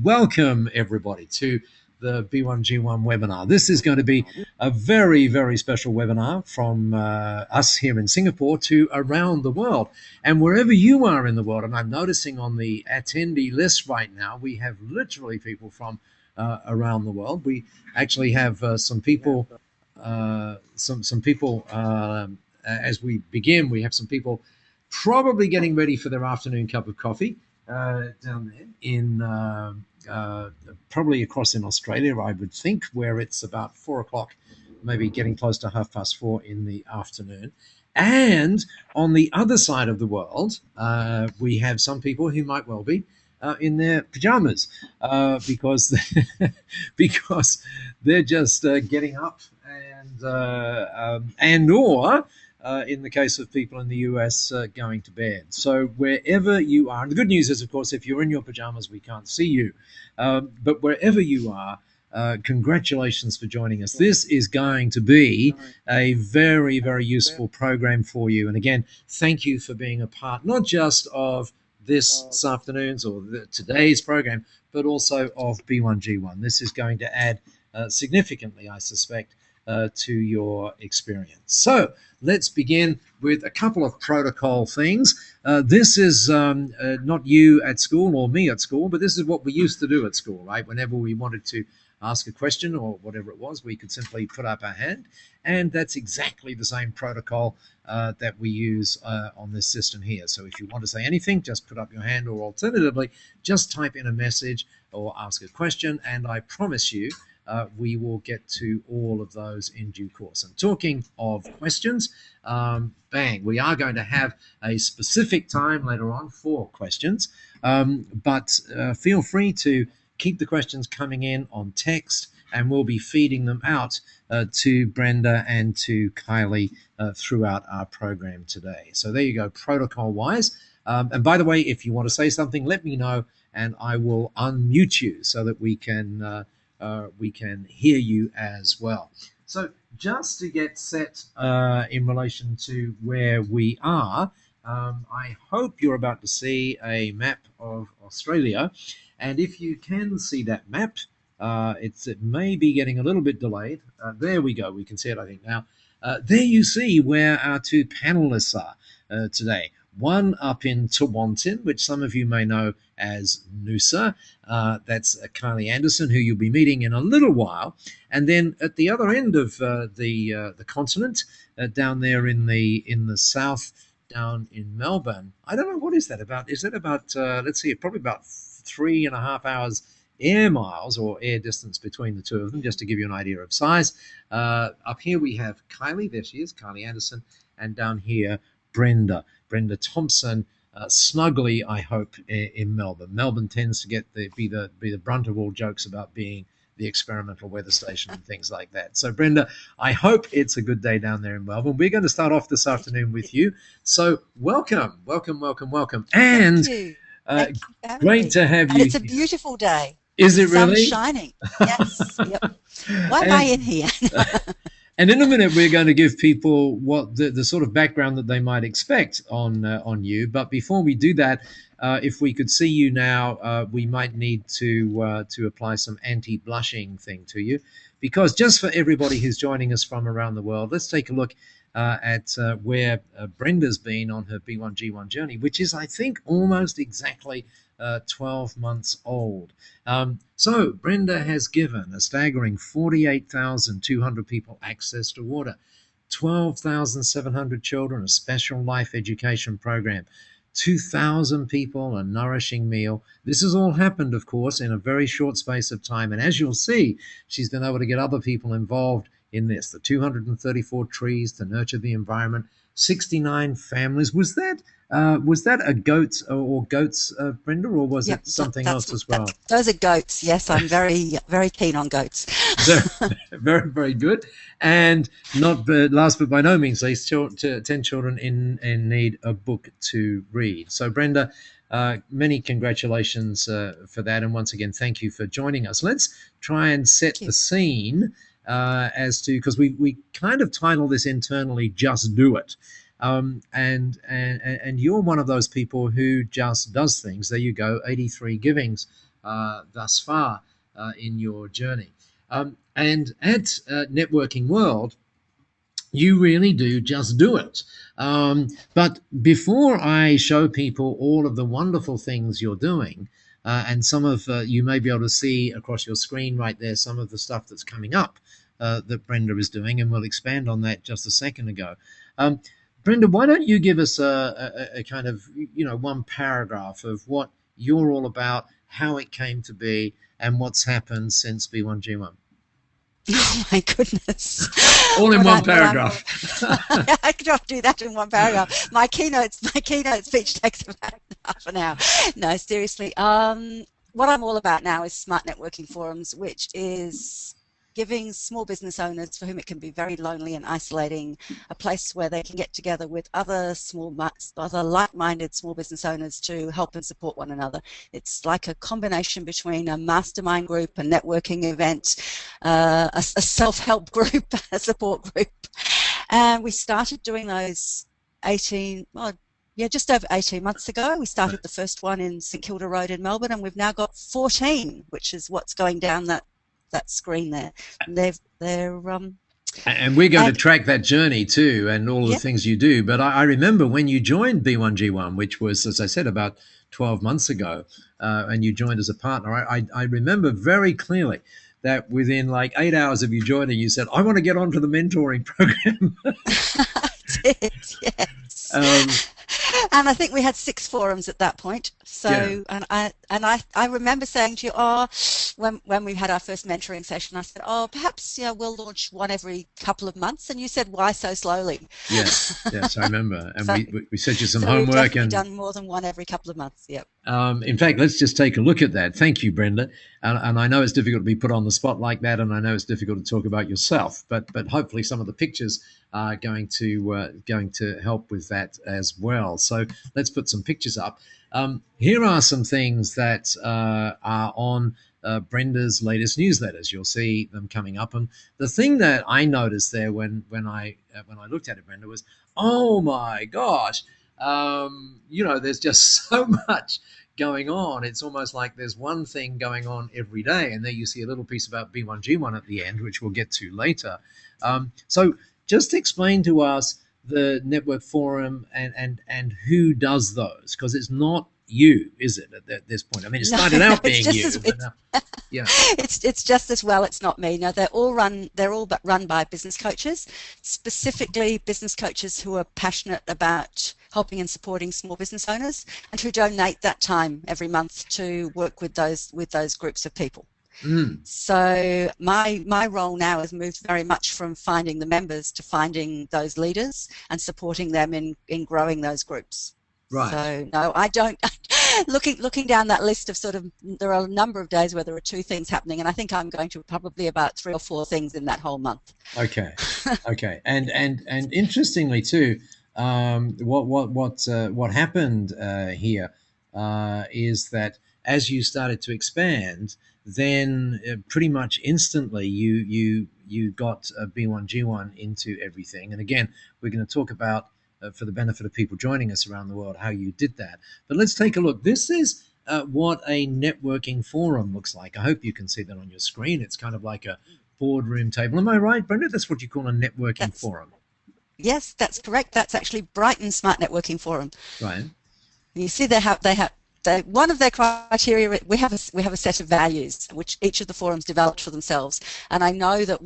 Welcome, everybody, to the B1G1 webinar. This is going to be a very, very special webinar from us here in Singapore to around the world. And wherever you are in the world, and I'm noticing on the attendee list right now, we have literally people from around the world. We actually have some people, as we begin, we have some people probably getting ready for their afternoon cup of coffee down there in probably across in Australia, I would think, where it's about 4 o'clock, maybe getting close to 4:30 in the afternoon. And on the other side of the world, we have some people who might well be in their pajamas because because they're just getting up and or in the case of people in the US, going to bed. So wherever you are, and the good news is, of course, if you're in your pajamas, we can't see you. But wherever you are, congratulations for joining us. This is going to be a very, very useful program for you. And again, thank you for being a part, not just of this afternoon's or today's program, but also of B1G1. This is going to add significantly, I suspect, to your experience. So let's begin with a couple of protocol things. This is not you at school or me at school, but this is what we used to do at school, right? Whenever we wanted to ask a question or whatever it was, we could simply put up our hand. And that's exactly the same protocol that we use on this system here. So if you want to say anything, just put up your hand, or alternatively, just type in a message or ask a question, and I promise you, we will get to all of those in due course. And talking of questions, bang, we are going to have a specific time later on for questions, but feel free to keep the questions coming in on text, and we'll be feeding them out to Brenda and to Kylie throughout our program today. So there you go, protocol-wise. And by the way, if you want to say something, let me know, and I will unmute you so that we can hear you as well. So just to get set in relation to where we are, I hope you're about to see a map of Australia. And if you can see that map, it may be getting a little bit delayed. There we go. We can see it, I think, now. There you see where our two panelists are today. One up in Tewantin, which some of you may know as Noosa. That's Kylie Anderson, who you'll be meeting in a little while. And then at the other end of the continent, down there in the south, down in Melbourne. I don't know, what is that about? Is that about, let's see, probably about 3.5 hours air miles or air distance between the two of them, just to give you an idea of size. Up here we have Kylie. There she is, Kylie Anderson. And down here, Brenda Thompson, snugly, I hope, in Melbourne. Melbourne tends to be the brunt of all jokes about being the experimental weather station and things like that. So, Brenda, I hope it's a good day down there in Melbourne. We're going to start off this afternoon with you. So, welcome. And Thank you. Great to have you. And it's a beautiful day. Is it really? Sun's shining. Yes. Yep. Why am I in here? And in a minute, we're going to give people what the sort of background that they might expect on you. But before we do that, if we could see you now, we might need to apply some anti-blushing thing to you, because just for everybody who's joining us from around the world, let's take a look at where Brenda's been on her B1G1 journey, which is, I think, almost exactly 12 months old. So Brenda has given a staggering 48,200 people access to water, 12,700 children a special life education program, 2,000 people a nourishing meal. This has all happened, of course, in a very short space of time. And as you'll see, she's been able to get other people involved in this. The 234 trees to nurture the environment, 69 families. Was that a goats, Brenda, or was it something else as well? Those are goats. Yes, I'm very, very keen on goats. Very, very good. And not last but by no means least, 10 children in need of book to read. So, Brenda, many congratulations for that. And once again, thank you for joining us. Let's try and set the scene as to, because we kind of title this internally, Just Do It. And you're one of those people who just does things. There you go, 83 givings thus far in your journey. And at Networking World, you really do just do it. But before I show people all of the wonderful things you're doing, and some of you may be able to see across your screen right there some of the stuff that's coming up that Brenda is doing, and we'll expand on that just a second ago. Brenda, why don't you give us a kind of, one paragraph of what you're all about, how it came to be, and what's happened since B1G1? Oh my goodness. All in one paragraph. I cannot do that in one paragraph. My keynote speech takes about half an hour. No, seriously. What I'm all about now is smart networking forums, which is giving small business owners, for whom it can be very lonely and isolating, a place where they can get together with other like-minded small business owners to help and support one another. It's like a combination between a mastermind group, a networking event, a self-help group, a support group. And we started doing those just over 18 months ago. We started the first one in St Kilda Road in Melbourne, and we've now got 14, which is what's going down that screen there. And we're going to track that journey too, and all the things you do. But I remember when you joined B1G1, which was, as I said, about 12 months ago, and you joined as a partner. I remember very clearly that within like 8 hours of you joining, you said, "I want to get onto the mentoring program." I did, yes. And I think we had 6 forums at that point. So, and I remember saying to you, when we had our first mentoring session, I said, perhaps we'll launch one every couple of months. And you said, why so slowly? Yes, I remember. And so, we sent you some so homework. We've definitely done more than one every couple of months. Yep. In fact, let's just take a look at that. Thank you, Brenda. And I know it's difficult to be put on the spot like that, and I know it's difficult to talk about yourself, but hopefully some of the pictures are going to help with that as well. So let's put some pictures up. Here are some things that are on Brenda's latest newsletters. You'll see them coming up. And the thing that I noticed there when I looked at it, Brenda, was, oh my gosh, there's just so much going on. It's almost like there's one thing going on every day, and there you see a little piece about B1G1 at the end, which we'll get to later. So just explain to us the network forum and who does those, because it's not you, is it, at this point? I mean, it started out being you. It's just as well it's not me. No, they're all run by business coaches, specifically business coaches who are passionate about helping and supporting small business owners, and who donate that time every month to work with those groups of people. So my role now has moved very much from finding the members to finding those leaders and supporting them in growing those groups. Right. So no, I don't. Looking down that list of there are a number of days where there are 2 things happening, and I think I'm going to probably about 3 or 4 things in that whole month. Okay. And interestingly too, what happened here is that as you started to expand, then pretty much instantly you got B1G1 into everything. And again, we're going to talk about, for the benefit of people joining us around the world, how you did that. But let's take a look. This is what a networking forum looks like. I hope you can see that on your screen. It's kind of like a boardroom table. Am I right, Brenda? That's what you call a networking forum. Yes, that's correct. That's actually Brighton Smart Networking Forum. Right. And you see they have one of their criteria. We have a set of values which each of the forums developed for themselves, and I know that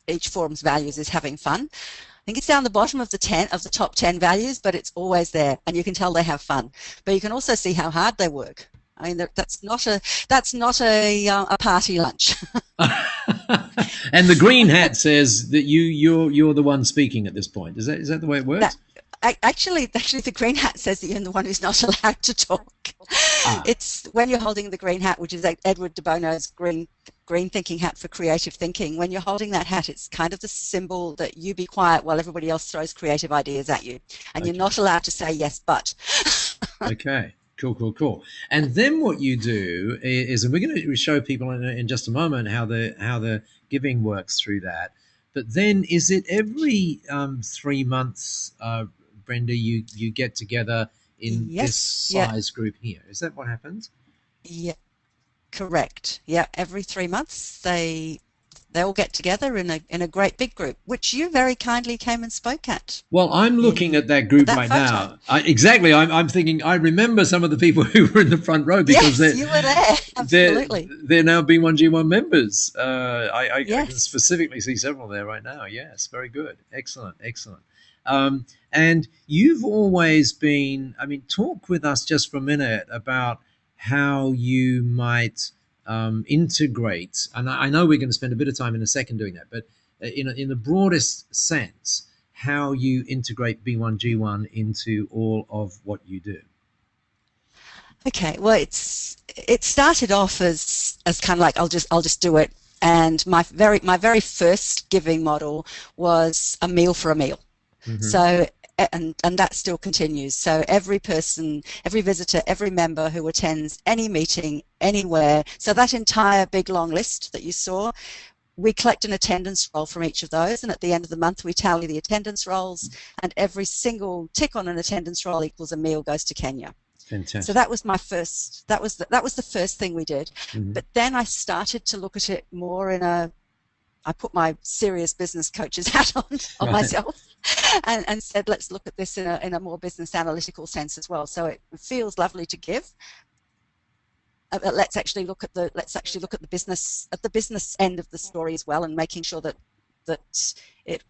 each forum's values is having fun. I think it's down the bottom of the top 10 values, but it's always there, and you can tell they have fun. But you can also see how hard they work. I mean, that's not a party lunch. And the green hat says that you're the one speaking at this point. Is that the way it works? Actually, the green hat says that you're the one who's not allowed to talk. It's when you're holding the green hat, which is Edward de Bono's green thinking hat for creative thinking. When you're holding that hat, it's kind of the symbol that you be quiet while everybody else throws creative ideas at you, and you're not allowed to say yes, but. Okay. Cool. And then what you do is, and we're going to show people in just a moment how the giving works through that. But then, is it every 3 months, Brenda, you get together in this size group here? Is that what happens? Yeah, correct. Yeah, every 3 months they all get together in a great big group, which you very kindly came and spoke at Well, I'm looking in at that group that right photo. now. Exactly. I'm thinking. I remember some of the people who were in the front row because Yes, you were there. they're Absolutely. they're now B1G1 members. I can Yes. specifically see several there right now. Yes, very good, excellent, excellent. And you've always been. I mean, talk with us just for a minute about how you might integrate. And I know we're going to spend a bit of time in a second doing that, but in the broadest sense, how you integrate B1G1 into all of what you do. Okay. Well, it started off as kind of like I'll just do it. And my very first giving model was a meal for a meal. Mm-hmm. So and that still continues. So every person, every visitor, every member who attends any meeting anywhere, so that entire big long list that you saw, we collect an attendance roll from each of those, and at the end of the month we tally the attendance rolls, and every single tick on an attendance roll equals a meal goes to Kenya. So Fantastic. that was my first, that was the first thing we did. Mm-hmm. But then I started to look at it more in a, I put my serious business coach's hat on Right. myself, and said, let's look at this in a more business analytical sense as well. So it feels lovely to give. Let's actually look at the business end of the story as well, and making sure that it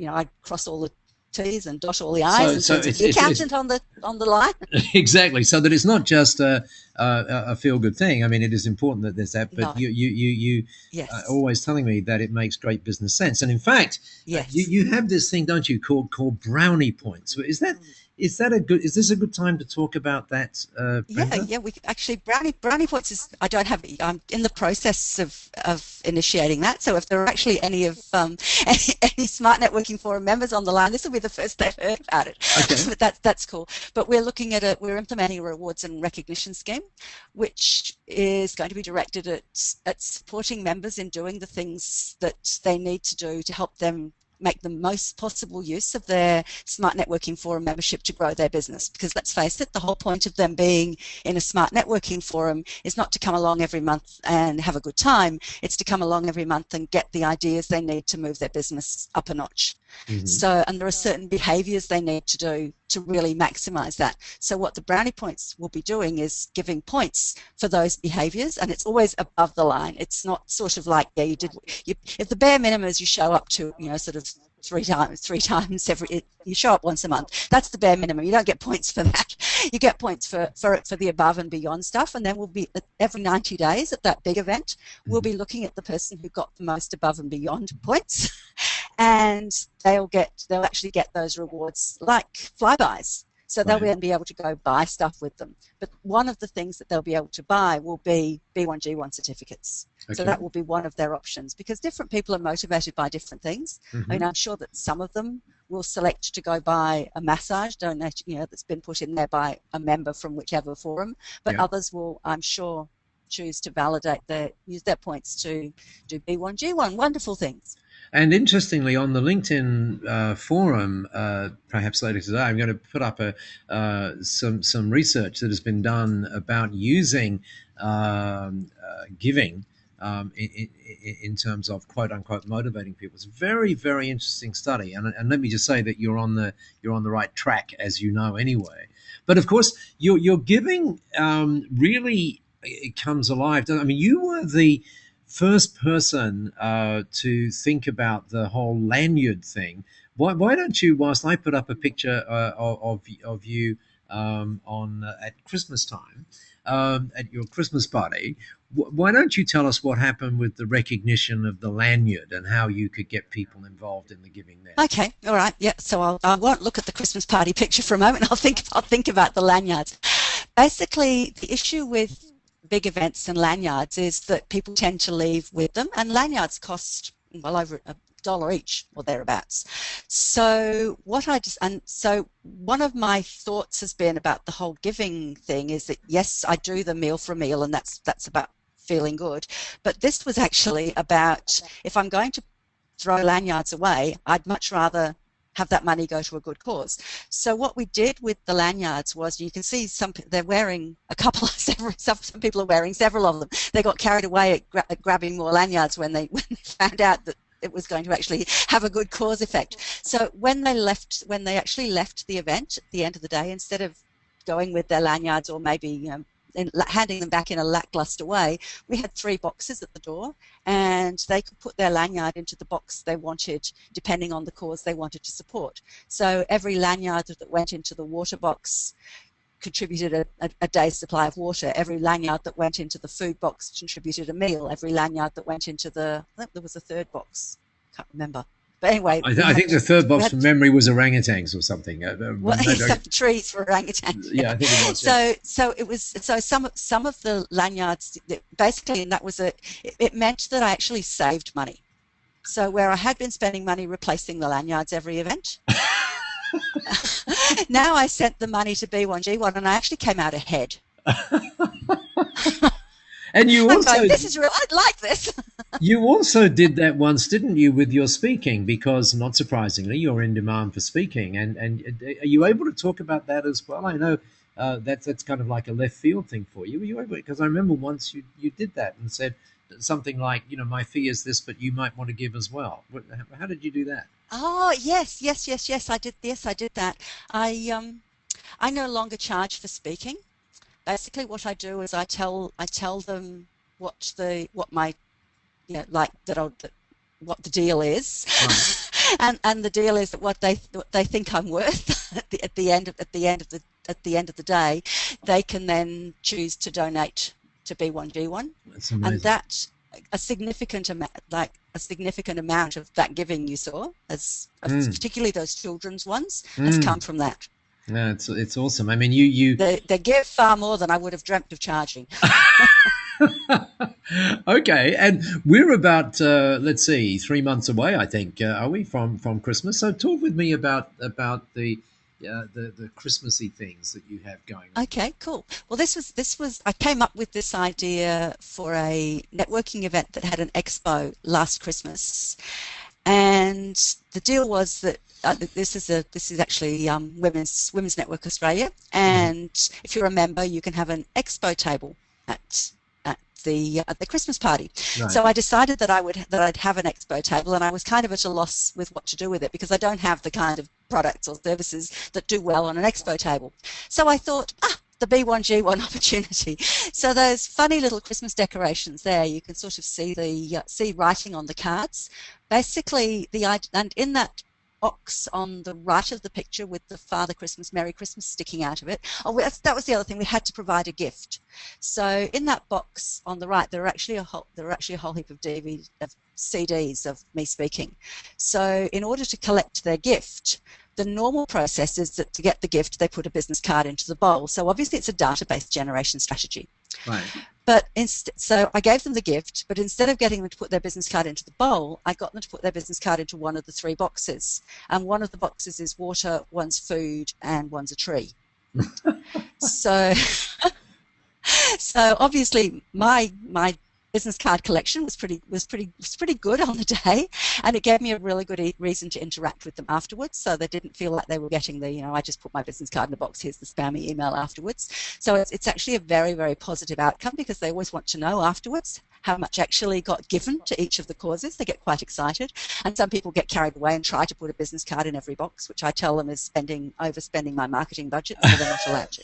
I cross all the T's and dot all the I's So in so terms of it's the it's, it's accountant on the line. exactly, so that it's not just a feel good thing. I mean, it is important that there's that, but No. you are Yes. always telling me that it makes great business sense. And in fact, you Yes. you have this thing, don't you, called brownie points? Is that a good? Is this a good time to talk about that, Yeah, Brenda? yeah, we actually brownie points is, I don't have, I'm in the process of initiating that. So if there are actually any of any Smart Networking Forum members on the line, this will be the first they've heard about it. Okay. But that's cool. But we're implementing a rewards and recognition scheme, which is going to be directed at supporting members in doing the things that they need to do to help them make the most possible use of their Smart Networking Forum membership to grow their business. Because let's face it, the whole point of them being in a Smart Networking Forum is not to come along every month and have a good time. It's to come along every month and get the ideas they need to move their business up a notch. Mm-hmm. So, and there are certain behaviors they need to do to really maximize that. So what the brownie points will be doing is giving points for those behaviors, and it's always above the line. It's not sort of like, yeah, if the bare minimum is you show up to, sort of three times you show up once a month. That's the bare minimum. You don't get points for that. You get points for the above and beyond stuff. And then we'll be every 90 days at that big event, we'll be looking at the person who got the most above and beyond points, and they'll actually get those rewards like flybys. So they'll Right. then be able to go buy stuff with them. But one of the things that they'll be able to buy will be B1G1 certificates. So Okay. that will be one of their options, because different people are motivated by different things. I Mm-hmm. mean, I'm sure that some of them will select to go buy a massage donation, that's been put in there by a member from whichever forum, but Yeah. others will, I'm sure, choose to use their points to do B1G1 wonderful things. And interestingly, on the LinkedIn forum, perhaps later today, I'm going to put up some research that has been done about using giving in terms of quote unquote motivating people. It's a very, very interesting study, and let me just say that you're on the right track, as you know anyway. But of course, your giving really it comes alive. I mean, you were the first person to think about the whole lanyard thing. Why don't you, whilst I put up a picture of you on at Christmas time, at your Christmas party, why don't you tell us what happened with the recognition of the lanyard and how you could get people involved in the giving there? Okay, all right, yeah. So I won't look at the Christmas party picture for a moment. I'll think about the lanyards. Basically, the issue with big events and lanyards is that people tend to leave with them, and lanyards cost well over $1 each or thereabouts. So one of my thoughts has been about the whole giving thing is that yes, I do the meal for a meal, and that's about feeling good. But this was actually about, if I'm going to throw lanyards away, I'd much rather have that money go to a good cause. So what we did with the lanyards was, you can see they're wearing a couple of some people are wearing several of them. They got carried away at grabbing more lanyards when they found out that it was going to actually have a good cause effect. So when they actually left the event at the end of the day, instead of going with their lanyards or maybe handing them back in a lackluster way, we had 3 boxes at the door, and they could put their lanyard into the box they wanted depending on the cause they wanted to support. So every lanyard that went into the water box contributed a day's supply of water. Every lanyard that went into the food box contributed a meal. Every lanyard that went into I think there was a third box, can't remember. But anyway, I think the third box from memory was orangutans or something. Well, some trees for orangutans. Yeah, I think it was. So some of the lanyards basically, and that was it meant that I actually saved money. So where I had been spending money replacing the lanyards every event, now I sent the money to B1G1, and I actually came out ahead. And you also, going, this is real. I'd like this. You also did that once, didn't you, with your speaking? Because not surprisingly, you're in demand for speaking, and are you able to talk about that as well? I know that's kind of like a left field thing for you. Were you able? Because I remember once you did that and said something like, my fee is this, but you might want to give as well. How did you do that? Oh yes, I did. Yes, I did that. I no longer charge for speaking. Basically, what I do is I tell them what my what the deal is, right. and the deal is that what they think I'm worth at the end of the day, they can then choose to donate to B1G1, and that a significant amount of that giving you saw, particularly those children's ones, has come from that. No, it's awesome. I mean, they give far more than I would have dreamt of charging. Okay, and we're about let's see, 3 months away, I think, are we from Christmas? So talk with me about the Christmassy things that you have going on. Okay, cool. Well, this was I came up with this idea for a networking event that had an expo last Christmas, and the deal was that this is actually Women's Network Australia, and if you're a member, you can have an expo table at the Christmas party. Right. So I decided that I'd have an expo table, and I was kind of at a loss with what to do with it because I don't have the kind of products or services that do well on an expo table. So I thought, the B1G1 opportunity. So those funny little Christmas decorations there, you can sort of see writing on the cards. Basically, and in that box on the right of the picture with the Father Christmas, Merry Christmas sticking out of it. That was the other thing. We had to provide a gift. So in that box on the right, there were actually a whole heap of CDs of me speaking. So in order to collect their gift, the normal process is that to get the gift, they put a business card into the bowl. So obviously it's a database generation strategy. Right. But so I gave them the gift, but instead of getting them to put their business card into the bowl, I got them to put their business card into one of the 3 boxes. And one of the boxes is water, one's food, and one's a tree. So obviously my business card collection was pretty good on the day, and it gave me a really good reason to interact with them afterwards, so they didn't feel like they were getting the I just put my business card in the box, here's the spammy email afterwards. So it's actually a very, very positive outcome, because they always want to know afterwards how much actually got given to each of the causes. They get quite excited, and some people get carried away and try to put a business card in every box, which I tell them is overspending my marketing budget, so they're not allowed to.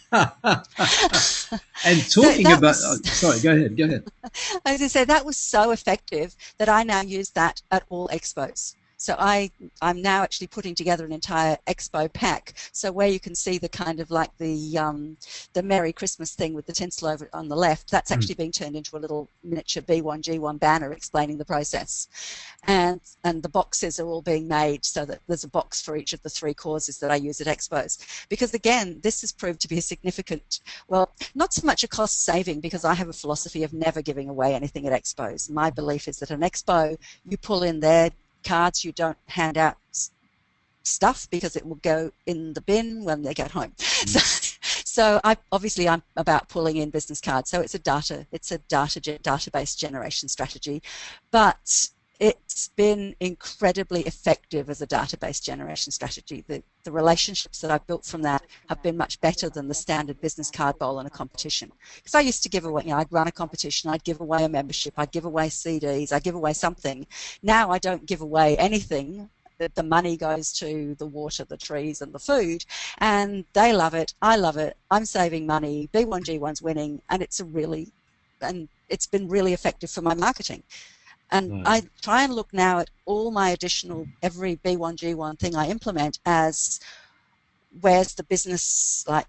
And talking sorry, go ahead. As I said, that was so effective that I now use that at all expos. So I'm now actually putting together an entire expo pack. So where you can see the kind of like the Merry Christmas thing with the tinsel over on the left, that's actually being turned into a little miniature B1G1 banner explaining the process. And the boxes are all being made so that there's a box for each of the 3 causes that I use at expos. Because again, this has proved to be a significant, well, not so much a cost saving, because I have a philosophy of never giving away anything at expos. My belief is that an expo, you pull in their cards, you don't hand out stuff because it will go in the bin when they get home. So I'm about pulling in business cards. So it's a database generation strategy, but it's been incredibly effective as a database generation strategy. The relationships that I've built from that have been much better than the standard business card bowl in a competition. Because I used to give away, I'd run a competition, I'd give away a membership, I'd give away CDs, I'd give away something. Now I don't give away anything. The money goes to the water, the trees, and the food, and they love it. I love it. I'm saving money. B1G1's winning, and it's been really effective for my marketing. And I try and look now at all my additional, every B1G1 thing I implement as where's the business, like,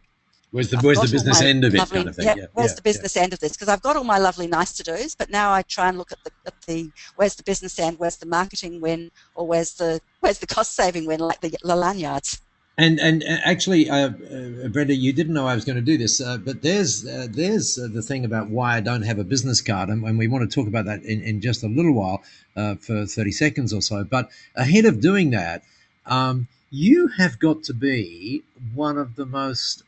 where's the business end of it, lovely, kind of thing. Where's the business end of this? Because I've got all my lovely nice to-dos, but now I try and look at the where's the business end, where's the marketing win, or where's the cost-saving win, like the lanyards. And actually, Brenda, you didn't know I was going to do this, but there's the thing about why I don't have a business card, and we want to talk about that in just a little while, for 30 seconds or so. But ahead of doing that, you have got to be one of the most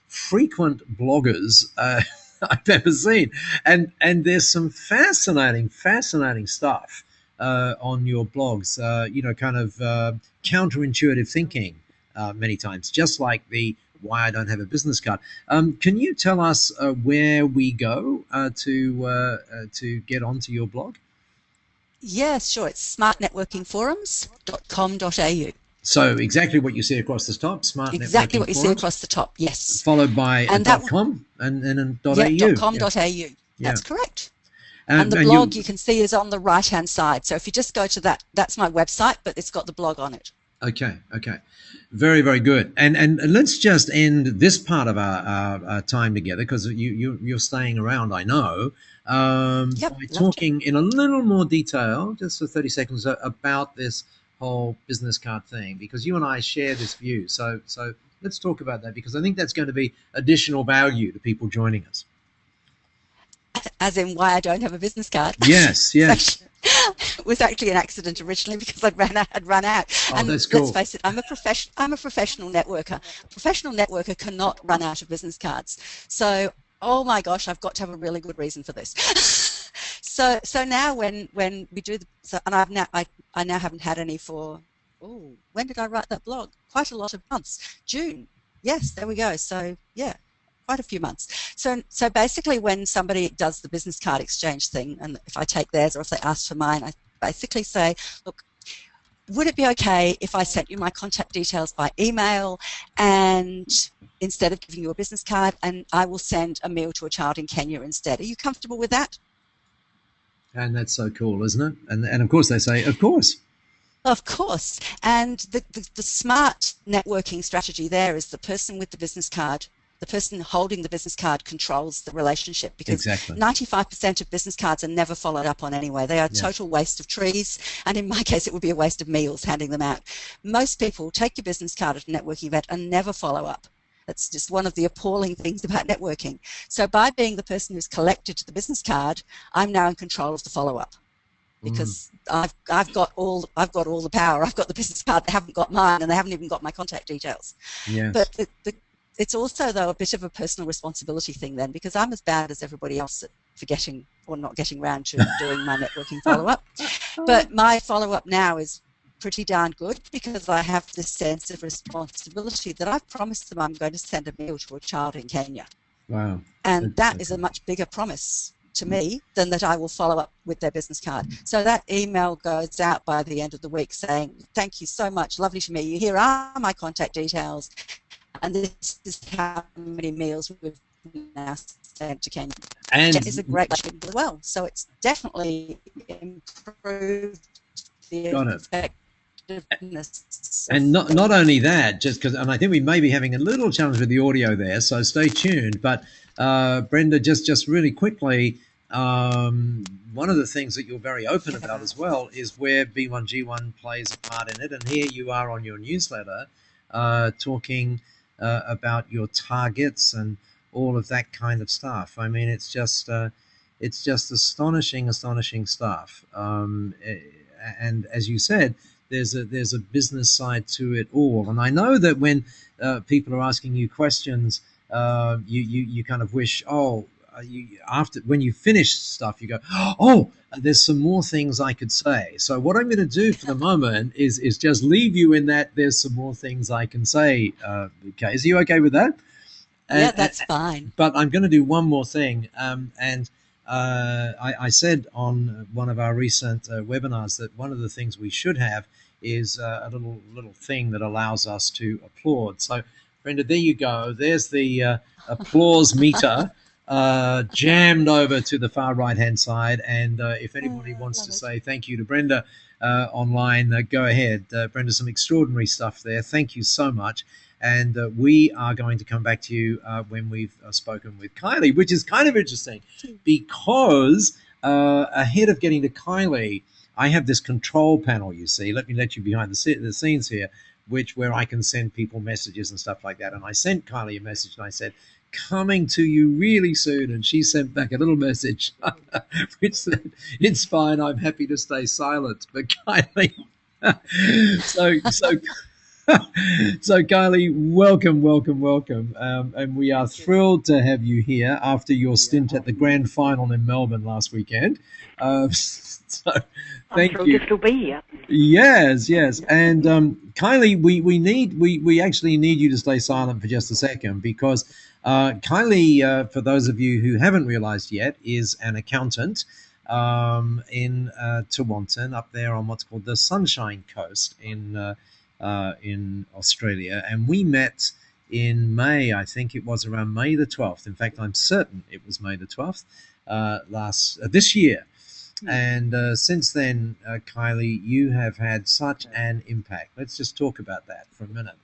frequent bloggers I've ever seen, and there's some fascinating stuff on your blogs. Kind of counterintuitive thinking many times, just like the why I don't have a business card. Can you tell us where we go to get onto your blog? Yes, sure. It's smartnetworkingforums.com.au. So exactly what you see across the top, smart exactly networking what you forums, see across the top, yes. Followed by .com and .au. .com.au. That's correct. And the blog you can see is on the right-hand side. So if you just go to that, that's my website, but it's got the blog on it. Okay. Very, very good. And let's just end this part of our time together, because you're staying around, I know, by talking in a little more detail, just for 30 seconds, about this whole business card thing, because you and I share this view. So let's talk about that, because I think that's going to be additional value to people joining us. As in why I don't have a business card? Yes. It was actually an accident originally, because I'd run out. Oh, and that's cool. Let's face it, I'm a professional networker. A professional networker cannot run out of business cards. So, oh my gosh, I've got to have a really good reason for this. So now when we do and I now haven't had any for, when did I write that blog? Quite a lot of months. June. Yes, there we go. So yeah, quite a few months. So basically, when somebody does the business card exchange thing, and if I take theirs or if they ask for mine, I basically say, look, would it be okay if I sent you my contact details by email, and instead of giving you a business card, and I will send a meal to a child in Kenya instead? Are you comfortable with that? And that's so cool, isn't it? And of course they say, of course. Of course. And the smart networking strategy there is the person with the business card, the person holding the business card controls the relationship, because 95% of business cards are never followed up on anyway. They are a total waste of trees, and in my case it would be a waste of meals handing them out. Most people take your business card at a networking event and never follow up. That's just one of the appalling things about networking. So by being the person who's collected the business card, I'm now in control of the follow-up, because I've got all the power. I've got the business card. They haven't got mine, and they haven't even got my contact details. Yes. But it's also, though, a bit of a personal responsibility thing then, because I'm as bad as everybody else at forgetting or not getting around to doing my networking follow-up. But my follow-up now is pretty darn good, because I have this sense of responsibility that I've promised them I'm going to send a meal to a child in Kenya. Wow. And that is a much bigger promise to me than that I will follow up with their business card. So that email goes out by the end of the week saying, thank you so much, lovely to meet you. Here are my contact details, and this is how many meals we've now sent to Kenya. And it is a great as well. So it's definitely improved the effectiveness. And not only that, just because, and I think we may be having a little challenge with the audio there, so stay tuned. But Brenda, just really quickly, one of the things that you're very open about as well is where B1G1 plays a part in it. And here you are on your newsletter talking about your targets and all of that kind of stuff. I mean, it's just astonishing stuff. And as you said, there's a business side to it all. And I know that when people are asking you questions, you kind of wish, after when you finish stuff, you go, oh, there's some more things I could say. So what I'm going to do for the moment is just leave you in that there's some more things I can say. Okay, is you okay with that? Yeah, that's fine. But I'm going to do one more thing. And I said on one of our recent webinars that one of the things we should have is a little thing that allows us to applaud. So, Brenda, there you go. There's the applause meter jammed over to the far right-hand side. And if anybody wants to say thank you to Brenda online, go ahead. Brenda, some extraordinary stuff there. Thank you so much. And we are going to come back to you when we've spoken with Kylie, which is kind of interesting because ahead of getting to Kylie, I have this control panel, you see. Let me let you behind the scenes here, where I can send people messages and stuff like that. And I sent Kylie a message and I said, coming to you really soon. And she sent back a little message which said, it's fine, I'm happy to stay silent. But Kylie, so Kylie, welcome. And we are thrilled to have you here after your stint at the grand final in Melbourne last weekend. So thank you. I'm thrilled to still be here. Yes. And Kylie, we actually need you to stay silent for just a second because Kylie, for those of you who haven't realized yet, is an accountant in Tewantin, up there on what's called the Sunshine Coast in Australia, and we met in May. I think it was around May the 12th. In fact, I'm certain it was May the 12th this year. And since then, Kylie, you have had such an impact. Let's just talk about that for a minute.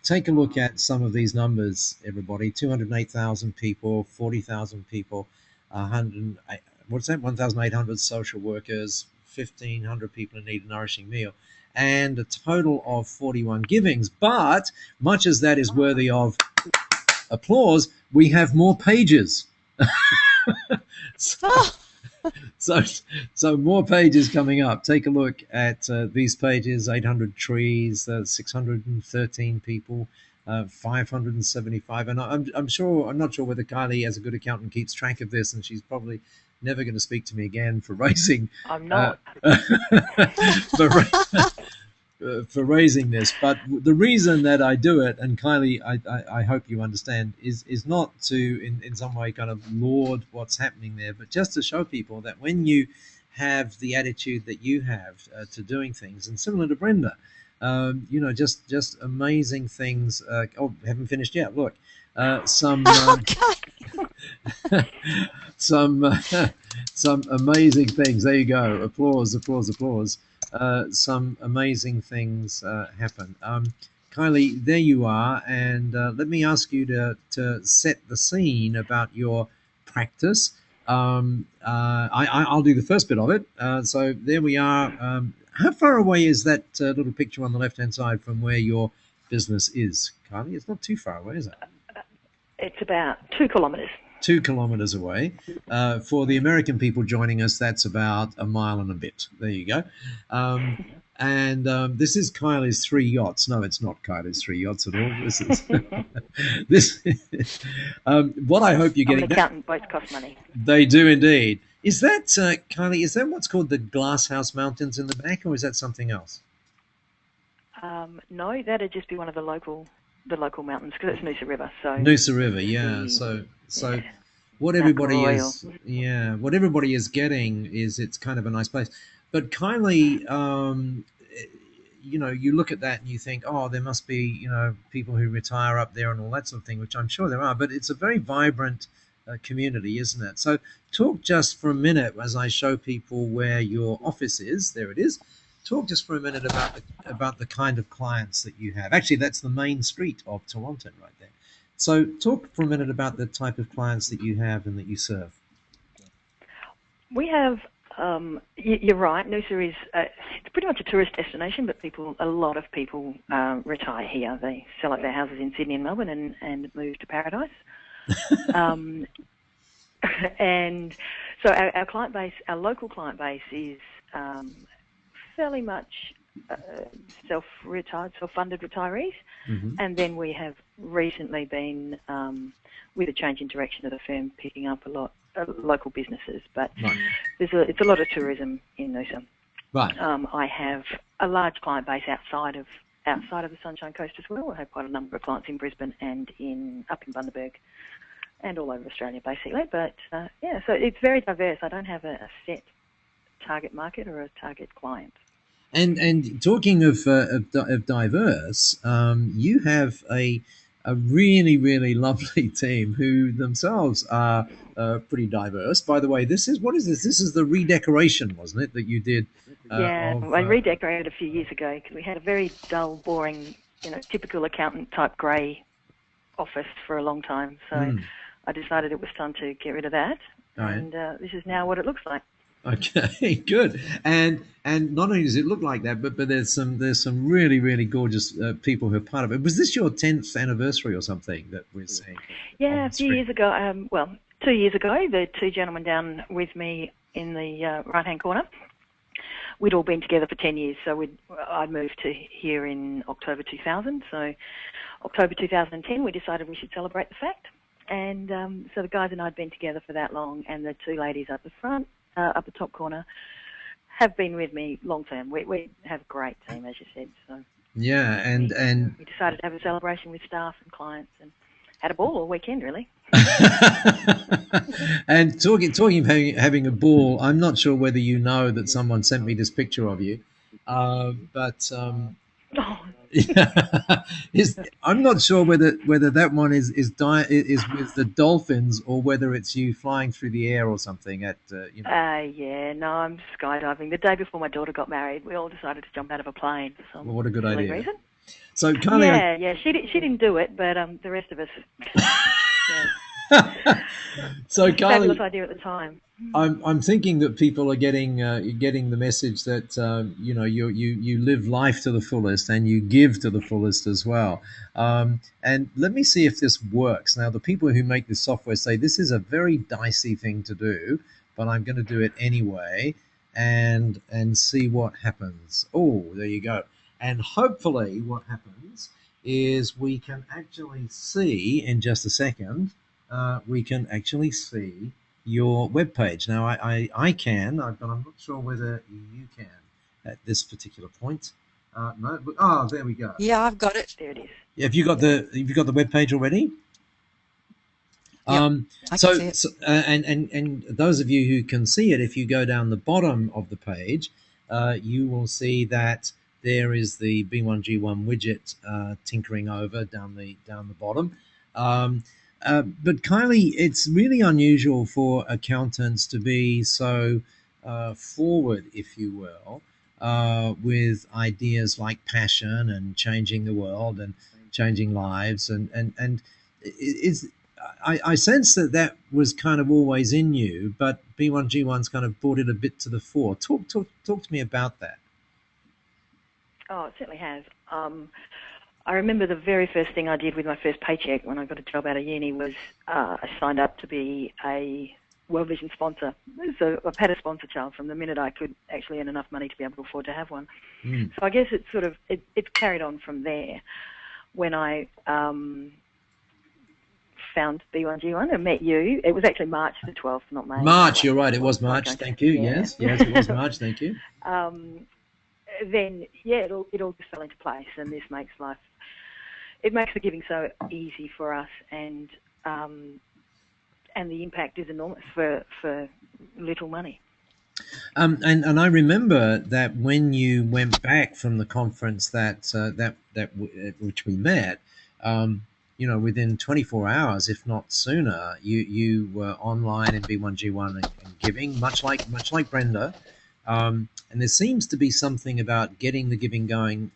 Take a look at some of these numbers, everybody. 208,000 people, 40,000 people, 1,800 social workers, 1,500 people in need of nourishing meal, and a total of 41 givings. But much as that is worthy of applause, we have more pages. So more pages coming up. Take a look at these pages: 800 trees, 613 people, 575. And I'm not sure whether Kylie, as a good accountant, keeps track of this, and she's probably never going to speak to me again for raising. I'm not. For raising this, but the reason that I do it, and Kylie, I hope you understand, is not to in some way kind of laud what's happening there, but just to show people that when you have the attitude that you have to doing things, and similar to Brenda, just amazing things. Haven't finished yet. Look, some some amazing things. There you go. Applause. Some amazing things happen. Kylie, there you are, and let me ask you to set the scene about your practice. I'll do the first bit of it. So there we are. How far away is that little picture on the left-hand side from where your business is, Kylie? It's not too far away, is it? It's about 2 kilometres. 2 kilometres away. For the American people joining us, that's about a mile and a bit. There you go. And this is Kylie's 3 yachts. No, it's not Kylie's 3 yachts at all. This is what I hope you're getting. I'm an accountant, both cost money. They do indeed. Is that, Kylie, is that what's called the Glasshouse Mountains in the back, or is that something else? No, that'd just be one of the local mountains, because it's Noosa River. So Noosa River, yeah. So what everybody is getting is it's kind of a nice place. But Kylie, you look at that and you think, oh, there must be, people who retire up there and all that sort of thing, which I'm sure there are. But it's a very vibrant community, isn't it? So talk just for a minute as I show people where your office is. There it is. Talk just for a minute about the kind of clients that you have. Actually, that's the main street of Tewantin right there. So talk for a minute about the type of clients that you have and that you serve. We have, you're right, Noosa is it's pretty much a tourist destination, but a lot of people retire here. They sell up their houses in Sydney and Melbourne and move to Paradise. And so our client base, our local client base is fairly much self-retired, self-funded retirees. Mm-hmm. And then we have recently been, with a change in direction of the firm, picking up a lot of local businesses. But Right. it's a lot of tourism in Noosa. Right. I have a large client base outside of the Sunshine Coast as well. I have quite a number of clients in Brisbane and up in Bundaberg and all over Australia, basically. But, so it's very diverse. I don't have a set target market or a target client. And talking of diverse, you have a really, really lovely team who themselves are pretty diverse. By the way, what is this? This is the redecoration, wasn't it, that you did? I redecorated a few years ago because we had a very dull, boring, typical accountant type grey office for a long time. So I decided it was time to get rid of that, and this is now what it looks like. Okay, good. And not only does it look like that, but there's some really, really gorgeous people who are part of it. Was this your 10th anniversary or something that we're seeing? Yeah, a few years ago. 2 years ago, the two gentlemen down with me in the right-hand corner, we'd all been together for 10 years. So I'd moved to here in October 2000. So October 2010, we decided we should celebrate the fact. And so the guys and I had been together for that long, and the two ladies up the front, up the top corner, have been with me long term. We have a great team, as you said. So yeah, and we decided to have a celebration with staff and clients, and had a ball all weekend, really. And talking of having a ball, I'm not sure whether you know that someone sent me this picture of you, but. I'm not sure whether that one is with the dolphins or whether it's you flying through the air or something at I'm skydiving. The day before my daughter got married, we all decided to jump out of a plane for some what a good idea. reason. So Kylie, she didn't do it, but the rest of us. So Kylie, fabulous idea at the time. I'm thinking that people are getting the message that you live life to the fullest and you give to the fullest as well. And let me see if this works. Now, the people who make this software say this is a very dicey thing to do, but I'm going to do it anyway and see what happens. Oh, there you go. And hopefully, what happens is we can actually see in just a second. We can actually see your webpage. Now, I can, but I'm not sure whether you can at this particular point. No, but, there we go. Yeah, I've got it. There it is. Have you got the webpage already? Yep, I can see it. So and those of you who can see it, if you go down the bottom of the page, you will see that there is the B1G1 widget tinkering over down the bottom. But Kylie, it's really unusual for accountants to be so forward, if you will, with ideas like passion and changing the world and changing lives. And I sense that was kind of always in you, but B1G1's kind of brought it a bit to the fore. Talk to me about that. Oh, it certainly has. I remember the very first thing I did with my first paycheck when I got a job out of uni was I signed up to be a World Vision sponsor. So I've had a sponsor child from the minute I could actually earn enough money to be able to afford to have one. So I guess it's carried on from there. When I found B1G1 and met you, it was actually March the 12th, not May. March, you're right, it was March. Thank you. Yeah. Yes, it was March. Thank you. Then it all just fell into place, and this makes life. It makes the giving so easy for us, and the impact is enormous for little money. And I remember that when you went back from the conference that which we met, within 24 hours, if not sooner, you were online in B1G1 and giving, much like Brenda. And there seems to be something about getting the giving going,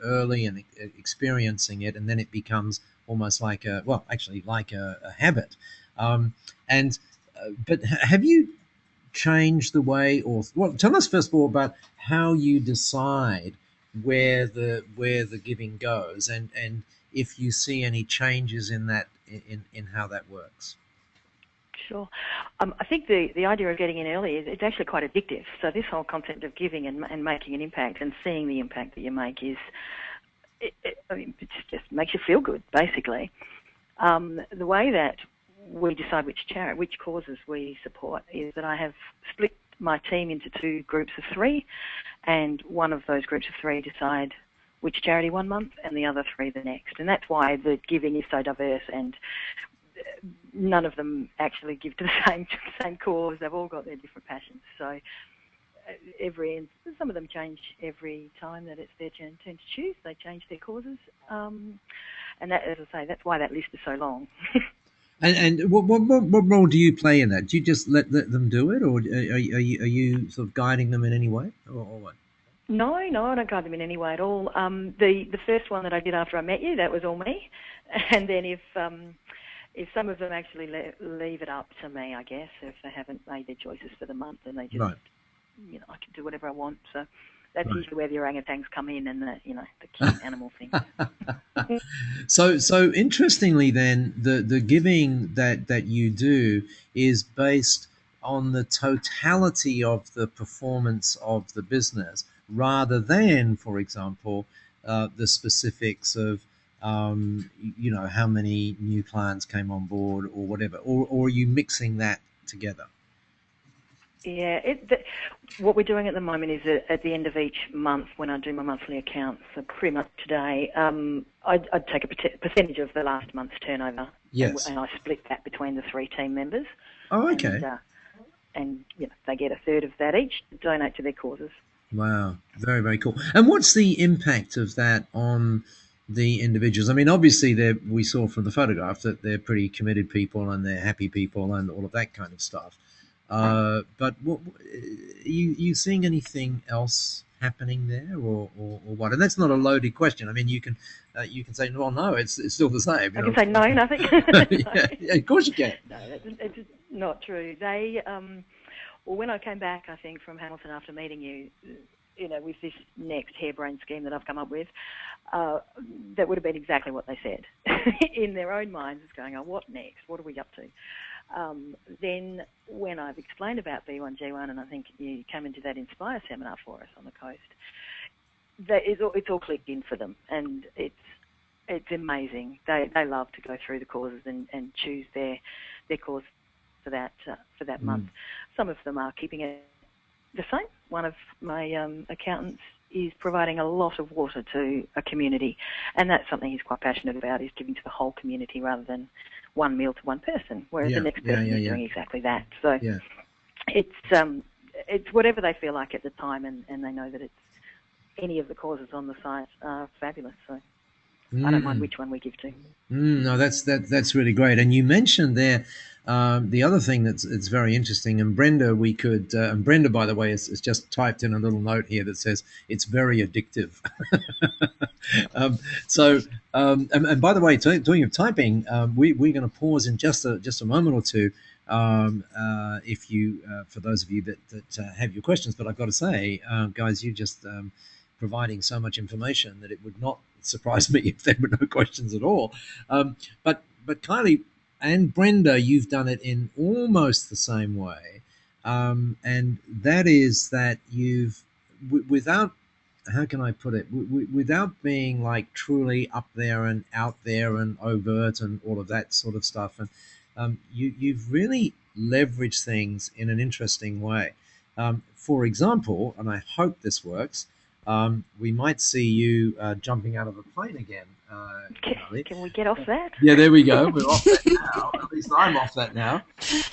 early and experiencing it, and then it becomes almost like a habit. But have you changed the way, tell us first of all about how you decide where the giving goes, and if you see any changes in that in how that works. Sure. I think the idea of getting in early is it's actually quite addictive. So this whole concept of giving and making an impact and seeing the impact that you make it just makes you feel good, basically. The way that we decide which causes we support is that I have split my team into 2 groups of 3, and one of those groups of 3 decide which charity one month and the other 3 the next. And that's why the giving is so diverse, and none of them actually give to the same cause. They've all got their different passions. So some of them change every time that it's their turn to choose. They change their causes. And that, as I say, that's why that list is so long. And what role do you play in that? Do you just let them do it, or are you sort of guiding them in any way, or what? No, I don't guide them in any way at all. The first one that I did after I met you, that was all me. And then if some of them actually leave it up to me, I guess, if they haven't made their choices for the month, and they just, right. I can do whatever I want. So that's Right. usually where the orangutans come in, and the cute animal thing. So interestingly, then the giving that you do is based on the totality of the performance of the business, rather than, for example, the specifics of how many new clients came on board or whatever, or are you mixing that together? Yeah, what we're doing at the moment is that at the end of each month, when I do my monthly accounts, so pretty much today, I'd take a percentage of the last month's turnover. Yes. And I split that between the 3 team members. Oh, okay. And they get a third of that each to donate to their causes. Wow, very, very cool. And what's the impact of that on the individuals? I mean, obviously, we saw from the photograph that they're pretty committed people and they're happy people and all of that kind of stuff. But what, are you seeing anything else happening there, or what? And that's not a loaded question. I mean, you can say, well, no, it's still the same. I can say no, nothing. Yeah, of course you can. No, it's not true. They, when I came back, I think, from Hamilton after meeting you, with this next harebrained scheme that I've come up with, that would have been exactly what they said in their own minds. It's going, oh, what next? What are we up to? Then when I've explained about B1G1, and I think you came into that Inspire seminar for us on the coast, it's all clicked in for them, and it's amazing. They love to go through the causes and choose their cause for that month. Some of them are keeping it the same. One of my accountants is providing a lot of water to a community, and that's something he's quite passionate about, is giving to the whole community rather than one meal to one person, whereas the next person is doing exactly that. So it's whatever they feel like at the time, and they know that it's any of the causes on the site are fabulous. So I don't mind which one we give to. No, that's really great. And you mentioned there the other thing that's very interesting. And Brenda, and Brenda, by the way, has just typed in a little note here that says it's very addictive. And by the way, talking of typing, we're going to pause in just a moment or two. If you, for those of you that have your questions, but I've got to say, guys, you just providing so much information that it would not surprise me if there were no questions at all. But Kylie and Brenda, you've done it in almost the same way, and that is that you've, without, how can I put it, without being like truly up there and out there and overt and all of that sort of stuff, and you've really leveraged things in an interesting way. For example, and I hope this works, we might see you jumping out of a plane again. Can we get off that? Yeah, there we go. We're off that now. At least I'm off that now.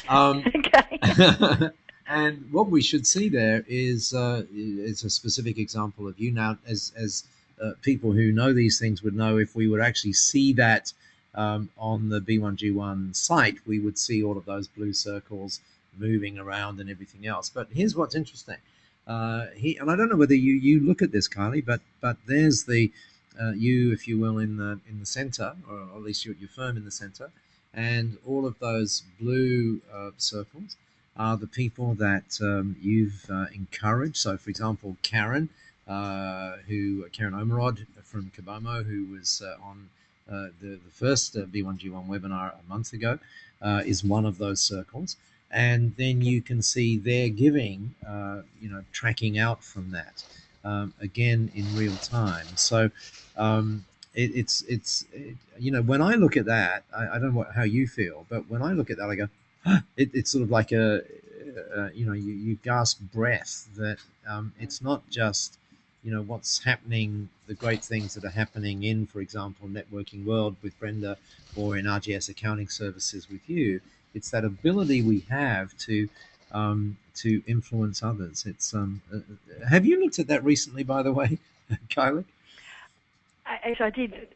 Okay. And what we should see there is a specific example of you now, as people who know these things would know. If we would actually see that on the B1G1 site, we would see all of those blue circles moving around and everything else. But here's what's interesting. And I don't know whether you look at this, Kylie, but there's the you, if you will, in the center, or at least your firm in the center, and all of those blue circles are the people that you've encouraged. So, for example, Karen Omerod from Kabomo, who was on the first B1G1 webinar a month ago. is one of those circles, and then you can see their giving, tracking out from that, again in real time. So when I look at that, I don't know how you feel, but when I look at that, I go, it's sort of like you gasp breath that it's not just what's happening, the great things that are happening in, for example, networking world with Brenda, or in RGS accounting services with you. It's that ability we have to influence others. It's have you looked at that recently, by the way, Kylie? I did,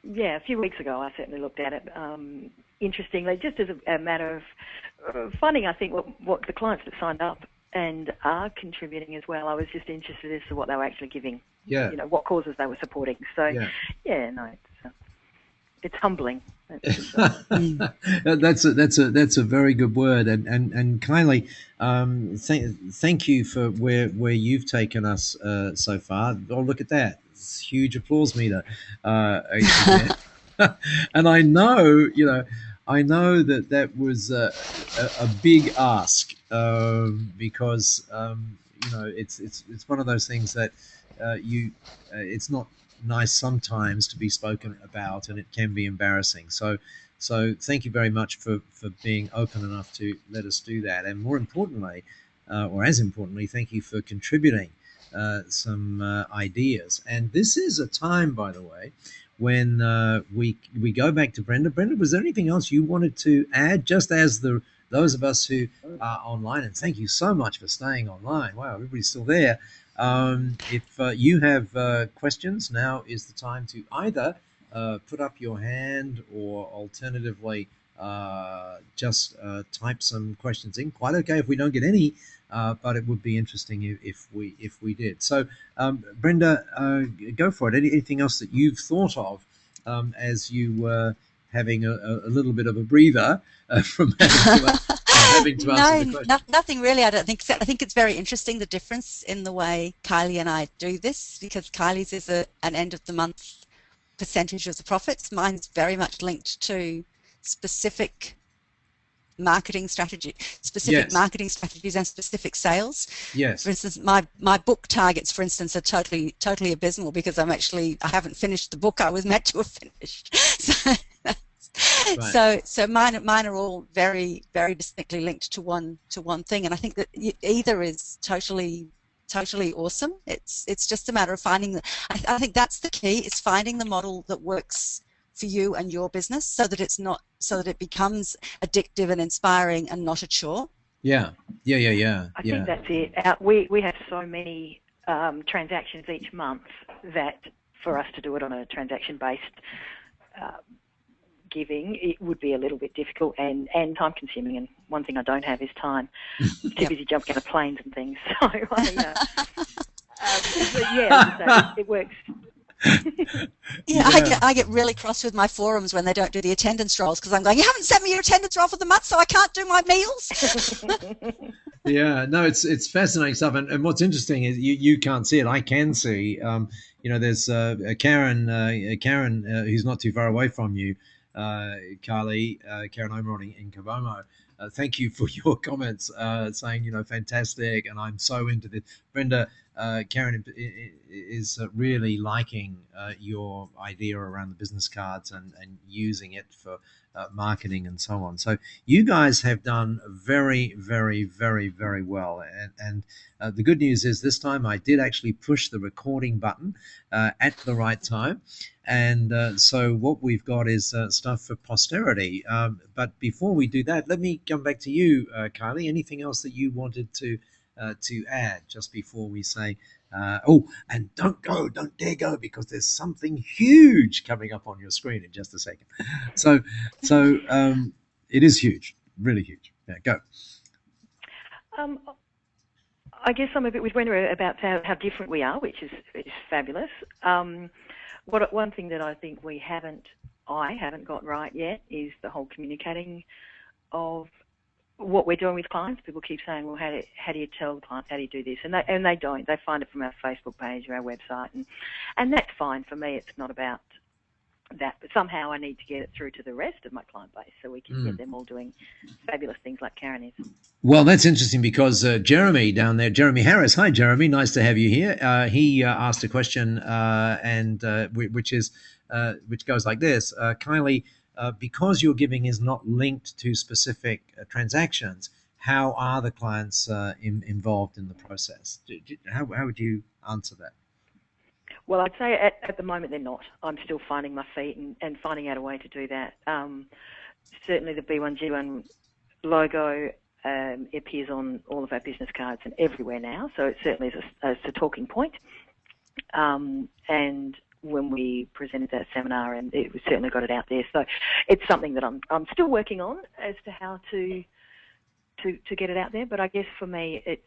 yeah, a few weeks ago. I certainly looked at it. Interestingly, just as a matter of funding, I think what the clients that signed up and are contributing as well, I was just interested as to what they were actually giving. Yeah. What causes they were supporting. So, it's humbling. That's a very good word, and Kylie, thank you for where you've taken us so far. Oh, look at that! It's a huge applause meter, and I know that was a big ask, because it's one of those things that it's not nice sometimes to be spoken about, and it can be embarrassing. So thank you very much for being open enough to let us do that, and more importantly, or as importantly, thank you for contributing some ideas. And this is a time, by the way, when we go back to Brenda. Brenda, was there anything else you wanted to add, just as those of us who are online, and thank you so much for staying online. Wow, everybody's still there. If you have questions, now is the time to either put up your hand, or alternatively just type some questions in. Quite okay if we don't get any, but it would be interesting if we did. So, Brenda, go for it. Anything else that you've thought of as you were having a little bit of a breather from having to answer the question? Nothing really. I don't think so. I think it's very interesting, the difference in the way Kylie and I do this, because Kylie's is an end of the month percentage of the profits. Mine's very much linked to specific marketing marketing strategies and specific sales. Yes. For instance, my book targets, for instance, are totally abysmal, because I haven't finished the book I was meant to have finished. So mine are all very, very distinctly linked to one thing, and I think that either is totally awesome. It's just a matter of finding I think that's the key, is finding the model that works for you and your business, so that it becomes addictive and inspiring and not a chore. Yeah. I think that's it. We have so many transactions each month that for us to do it on a transaction-based giving, it would be a little bit difficult and time consuming, and one thing I don't have is time. I'm too busy jumping out of planes and things. So it works. I get really cross with my forums when they don't do the attendance rolls, because I'm going, you haven't sent me your attendance roll for the month, so I can't do my meals. Yeah, no, it's fascinating stuff, and what's interesting is you can't see it. I can see. There's Karen who's not too far away from you, Kylie, Karen Omeron in Kabomo. Thank you for your comments, saying fantastic, and I'm so into this. Brenda, Karen is really liking your idea around the business cards and using it for marketing and so on. So you guys have done very, very, very, very well. And the good news is this time I did actually push the recording button at the right time. And so what we've got is stuff for posterity. But before we do that, let me come back to you, Kylie. Anything else that you wanted to add just before we say, and don't dare go, because there's something huge coming up on your screen in just a second. So it is huge, really huge. Yeah, go. I guess I'm a bit with Brenda about how different we are, which is fabulous. One thing that I think I haven't got right yet is the whole communicating of what we're doing with clients. People keep saying, well, how do you tell clients, how do you do this? And they don't. They find it from our Facebook page or our website, and that's fine for me. It's not about that. But somehow I need to get it through to the rest of my client base so we can get them all doing fabulous things like Karen is. Well, that's interesting because Jeremy down there, Jeremy Harris. Hi, Jeremy. Nice to have you here. He asked a question, which goes like this: Kylie, because your giving is not linked to specific transactions, how are the clients involved in the process? How would you answer that? Well, I'd say at the moment they're not. I'm still finding my feet and finding out a way to do that. Certainly the B1G1 logo appears on all of our business cards and everywhere now, so it certainly is a talking point. And when we presented that seminar, and we certainly got it out there. So it's something that I'm still working on as to how to get it out there. But I guess for me, it's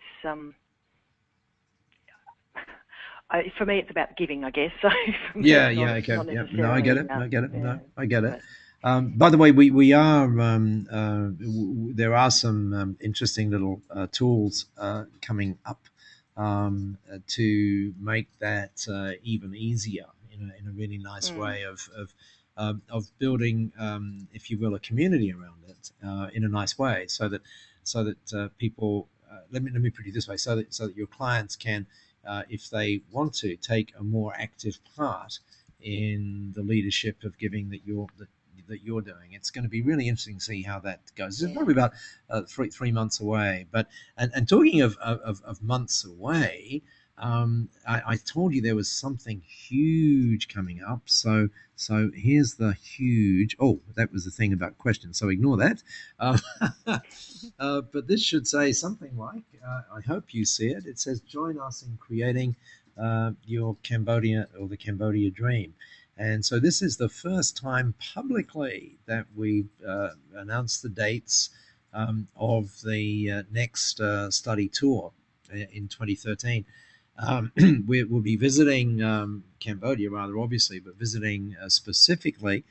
it's about giving, I guess. So okay. No, I get it. I get it. By the way, we are there are some interesting little tools coming up to make that even easier in a really nice way of building, if you will, a community around it in a nice way, so that people let me put it this way, so that your clients can, if they want to, take a more active part in the leadership of giving that you're doing. It's going to be really interesting to see how that goes. It's probably about 3 months away. But and talking of months away, I told you there was something huge coming up. So here's the huge. Oh, that was the thing about questions. So ignore that. But this should say something like, I hope you see it. It says, join us in creating your Cambodia, or the Cambodia dream. And so this is the first time publicly that we've announced the dates of the next study tour in 2013. We'll be visiting Cambodia, rather obviously, but visiting specifically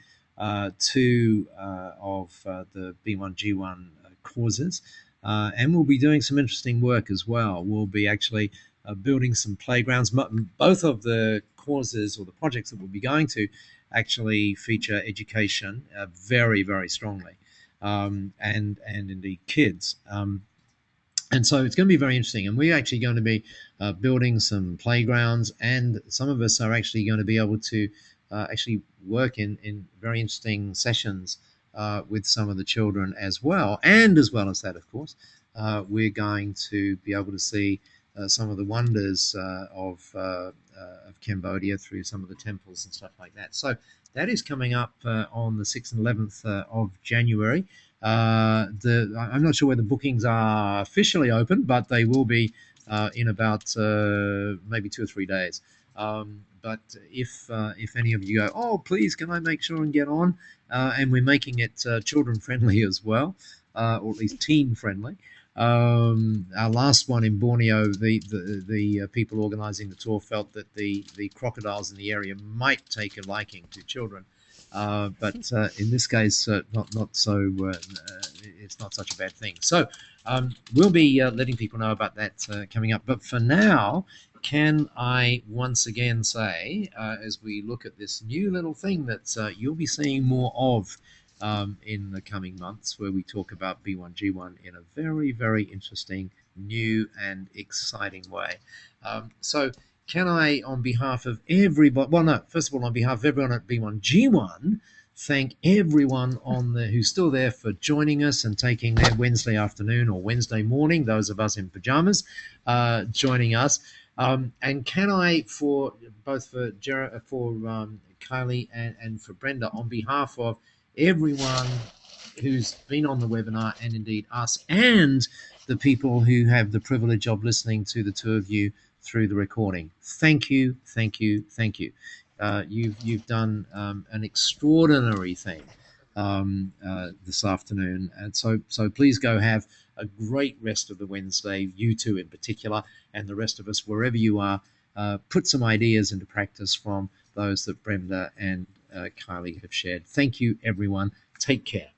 two of the B1G1 causes. And we'll be doing some interesting work as well. We'll be actually building some playgrounds. Both of the causes, or the projects that we'll be going to, actually feature education very, very strongly, and indeed kids. And so it's going to be very interesting. And we're actually going to be building some playgrounds, and some of us are actually going to be able to actually work in very interesting sessions with some of the children as well. And as well as that, of course, we're going to be able to see some of the wonders of Cambodia through some of the temples and stuff like that. So that is coming up on the 6th and 11th of January. I'm not sure where the bookings are officially open, but they will be in about maybe 2 or 3 days. But if any of you go, oh, please, can I make sure and get on? And we're making it children friendly as well, or at least teen friendly. Our last one in Borneo, the people organising the tour felt that the crocodiles in the area might take a liking to children, but in this case, not so. It's not such a bad thing. So we'll be letting people know about that coming up. But for now, can I once again say, as we look at this new little thing that you'll be seeing more of in the coming months, where we talk about B1G1 in a very, very interesting, new and exciting way. So can I, on behalf of everybody, well, no, first of all, on behalf of everyone at B1G1, thank everyone who's still there for joining us and taking their Wednesday afternoon or Wednesday morning, those of us in pajamas, joining us. And can I, for Kylie and for Brenda, on behalf of everyone who's been on the webinar, and indeed us and the people who have the privilege of listening to the two of you through the recording, thank you. You've done an extraordinary thing this afternoon, and so please go have a great rest of the Wednesday, you two in particular, and the rest of us wherever you are. Put some ideas into practice from those that Brenda and Kylie have shared. Thank you, everyone. Take care.